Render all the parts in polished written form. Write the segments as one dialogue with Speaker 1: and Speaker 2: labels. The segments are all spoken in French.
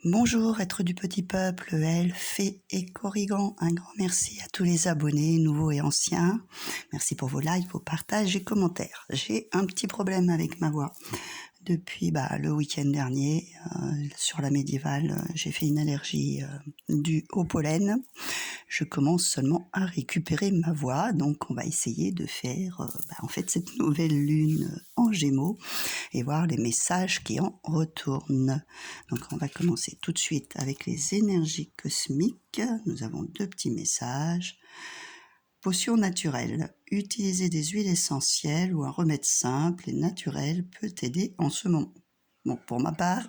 Speaker 1: Bonjour, êtres du petit peuple, elfes, fées et corrigans. Un grand merci à tous les abonnés, nouveaux et anciens. Merci pour vos likes, vos partages et commentaires. J'ai un petit problème avec ma voix. Depuis le week-end dernier, sur la médiévale, j'ai fait une allergie due au pollen. Je commence seulement à récupérer ma voix, donc on va essayer de faire cette nouvelle lune en Gémeaux et voir les messages qui en retournent. Donc on va commencer tout de suite avec les énergies cosmiques. Nous avons 2 petits messages. Potion naturelle. Utiliser des huiles essentielles ou un remède simple et naturel peut t'aider en ce moment. Bon, pour ma part,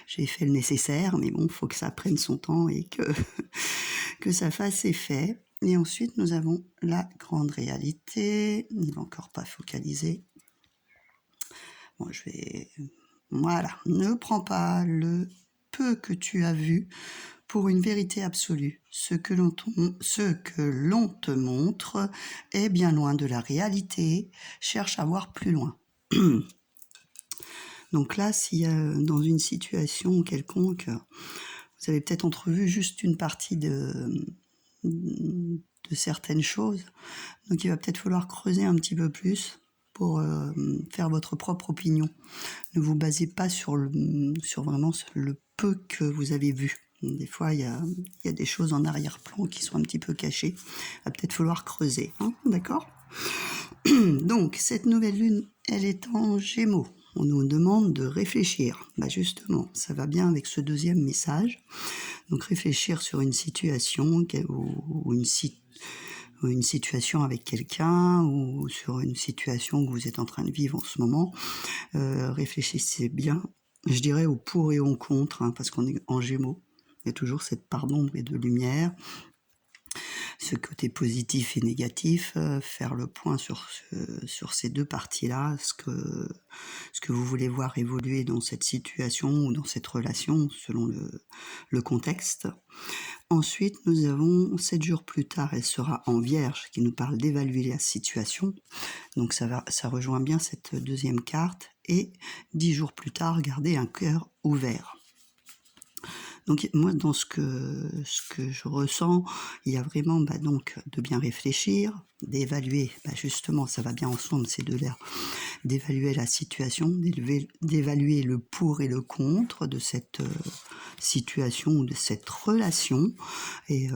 Speaker 1: j'ai fait le nécessaire, mais bon, il faut que ça prenne son temps et que ça fasse effet. Et ensuite, nous avons la grande réalité. Il n'est encore pas focalisé. Bon, Voilà. Ne prends pas le peu que tu as vu pour une vérité absolue. Ce que l'on te montre est bien loin de la réalité. Cherche à voir plus loin. Donc là, s'il y a dans une situation quelconque, vous avez peut-être entrevu juste une partie de certaines choses. Donc il va peut-être falloir creuser un petit peu plus pour faire votre propre opinion. Ne vous basez pas sur vraiment le peu que vous avez vu. Des fois, il y a des choses en arrière-plan qui sont un petit peu cachées. Il va peut-être falloir creuser, hein, d'accord ? Donc, cette nouvelle lune, elle est en Gémeaux. On nous demande de réfléchir. Justement, ça va bien avec ce deuxième message. Donc, réfléchir sur une situation ou une situation avec quelqu'un ou sur une situation que vous êtes en train de vivre en ce moment. Réfléchissez bien, je dirais au pour et au contre, hein, parce qu'on est en Gémeaux. Il y a toujours cette part d'ombre et de lumière, ce côté positif et négatif, faire le point sur ces deux parties-là, ce que vous voulez voir évoluer dans cette situation ou dans cette relation, selon le contexte. Ensuite, nous avons 7 jours plus tard, elle sera en Vierge, qui nous parle d'évaluer la situation. Donc ça rejoint bien cette deuxième carte. Et 10 jours plus tard, garder un cœur ouvert. Donc moi, dans ce que je ressens, il y a vraiment donc de bien réfléchir, d'évaluer, justement, ça va bien ensemble ces deux-là, d'évaluer la situation, d'évaluer le pour et le contre de cette situation ou de cette relation, et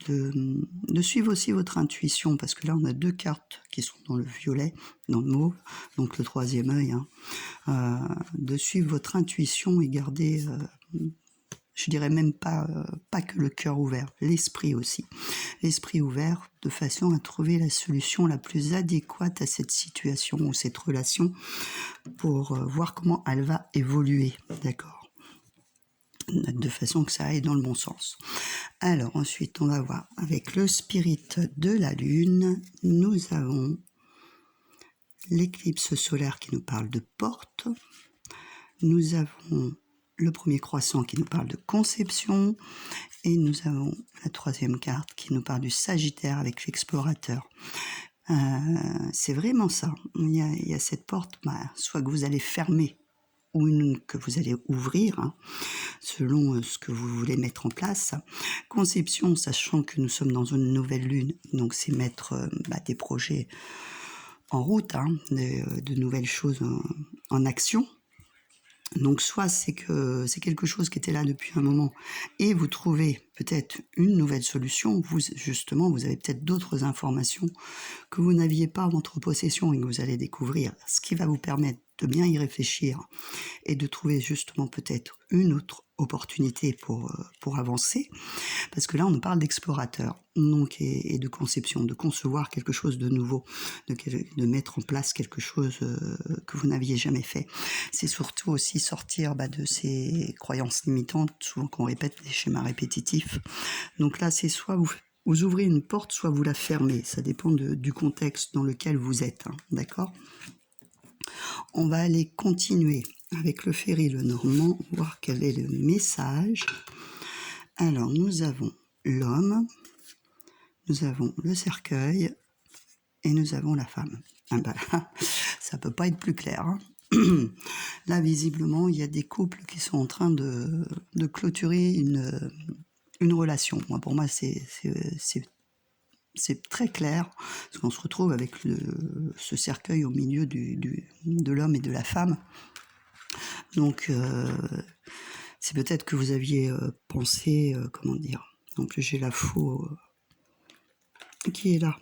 Speaker 1: de suivre aussi votre intuition, parce que là on a 2 cartes qui sont dans le violet, dans le mauve, donc le troisième œil, hein, de suivre votre intuition et garder je dirais même pas que le cœur ouvert, l'esprit aussi. L'esprit ouvert de façon à trouver la solution la plus adéquate à cette situation ou cette relation pour voir comment elle va évoluer, d'accord ? De façon que ça aille dans le bon sens. Alors ensuite, on va voir avec le spirit de la lune, nous avons l'éclipse solaire qui nous parle de porte, nous avons le premier croissant qui nous parle de conception, et nous avons la troisième carte qui nous parle du Sagittaire avec l'explorateur. C'est vraiment ça. Il y a cette porte, soit que vous allez fermer ou une que vous allez ouvrir, hein, selon ce que vous voulez mettre en place. Conception, sachant que nous sommes dans une nouvelle lune, donc c'est mettre des projets en route, hein, de nouvelles choses en action. Donc soit c'est quelque chose qui était là depuis un moment et vous trouvez peut-être une nouvelle solution, vous avez peut-être d'autres informations que vous n'aviez pas en votre possession et que vous allez découvrir, ce qui va vous permettre de bien y réfléchir et de trouver justement peut-être une autre opportunité pour avancer, parce que là on nous parle d'explorateur, donc et de conception, de concevoir quelque chose de nouveau, de mettre en place quelque chose que vous n'aviez jamais fait. C'est surtout aussi sortir de ces croyances limitantes, souvent qu'on répète des schémas répétitifs. Donc là c'est soit vous ouvrez une porte, soit vous la fermez, ça dépend du contexte dans lequel vous êtes, hein, d'accord ? On va aller continuer avec le Ferry le Normand, voir quel est le message. Alors, nous avons l'homme, nous avons le cercueil et nous avons la femme. Ça peut pas être plus clair, hein. Là, visiblement, il y a des couples qui sont en train de clôturer une relation. Moi, pour moi, c'est très clair, parce qu'on se retrouve avec ce cercueil au milieu de l'homme et de la femme. Donc, c'est peut-être que vous aviez pensé, comment dire, donc j'ai la faux qui est là.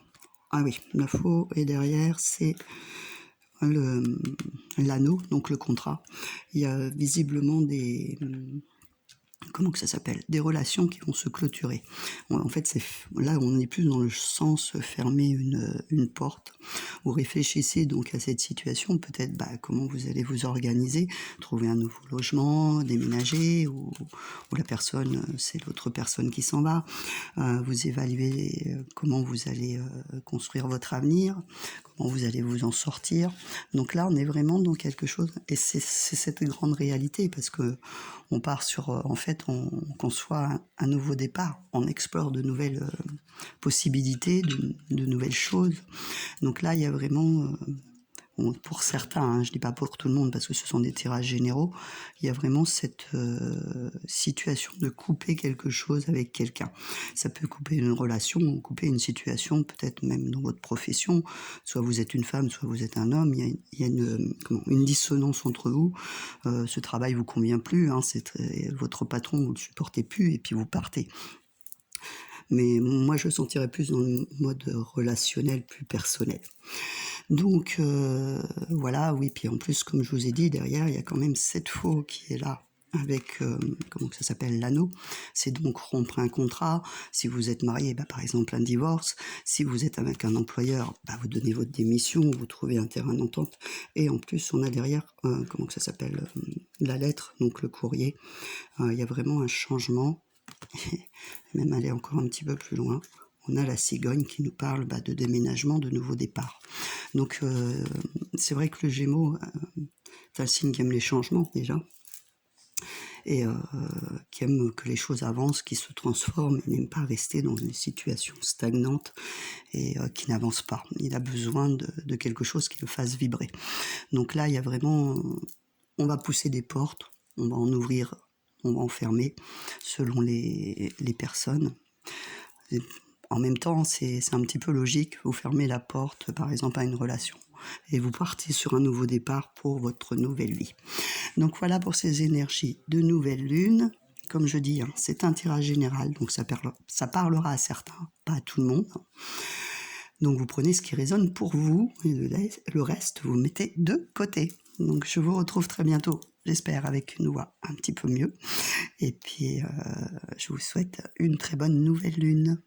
Speaker 1: Ah oui, la faux, et derrière, c'est l'anneau, donc le contrat. Il y a visiblement des... Comment que ça s'appelle? Des relations qui vont se clôturer. En fait, là, on est plus dans le sens fermer une porte. Vous réfléchissez donc à cette situation, peut-être comment vous allez vous organiser, trouver un nouveau logement, déménager, ou la personne, c'est l'autre personne qui s'en va. Vous évaluez comment vous allez construire votre avenir, comment vous allez vous en sortir. Donc là, on est vraiment dans quelque chose, et c'est cette grande réalité, parce que on part sur, en fait, on conçoit un nouveau départ, on explore de nouvelles possibilités, de nouvelles choses. Donc là, il y a vraiment, pour certains, hein, je ne dis pas pour tout le monde parce que ce sont des tirages généraux, il y a vraiment cette situation de couper quelque chose avec quelqu'un. Ça peut couper une relation, ou couper une situation, peut-être même dans votre profession. Soit vous êtes une femme, soit vous êtes un homme. Il y a une dissonance entre vous. Ce travail vous convient plus, hein, votre patron, vous ne le supportez plus, et puis vous partez. Mais moi, je le sentirais plus dans le mode relationnel, plus personnel. Donc, voilà, oui, puis en plus, comme je vous ai dit, derrière, il y a quand même cette faux qui est là, avec, comment ça s'appelle, l'anneau. C'est donc rompre un contrat. Si vous êtes marié, par exemple, un divorce. Si vous êtes avec un employeur, vous donnez votre démission, vous trouvez un terrain d'entente. Et en plus, on a derrière, comment ça s'appelle, la lettre, donc le courrier. Il y a vraiment un changement. Même aller encore un petit peu plus loin, on a la cigogne qui nous parle de déménagement, de nouveau départ. Donc c'est vrai que le Gémeaux, c'est un signe qui aime les changements déjà, et qui aime que les choses avancent, qui se transforment, et n'aime pas rester dans une situation stagnante et qui n'avance pas. Il a besoin de quelque chose qui le fasse vibrer. Donc là, il y a vraiment, on va pousser des portes, on va en ouvrir, on va en fermer, selon les personnes. En même temps, c'est un petit peu logique, vous fermez la porte, par exemple, à une relation, et vous partez sur un nouveau départ pour votre nouvelle vie. Donc voilà pour ces énergies de nouvelle lune. Comme je dis, c'est un tirage général, donc ça parlera à certains, pas à tout le monde. Donc vous prenez ce qui résonne pour vous, et le reste, vous mettez de côté. Donc je vous retrouve très bientôt, j'espère, avec une voix un petit peu mieux. Et puis je vous souhaite une très bonne nouvelle lune.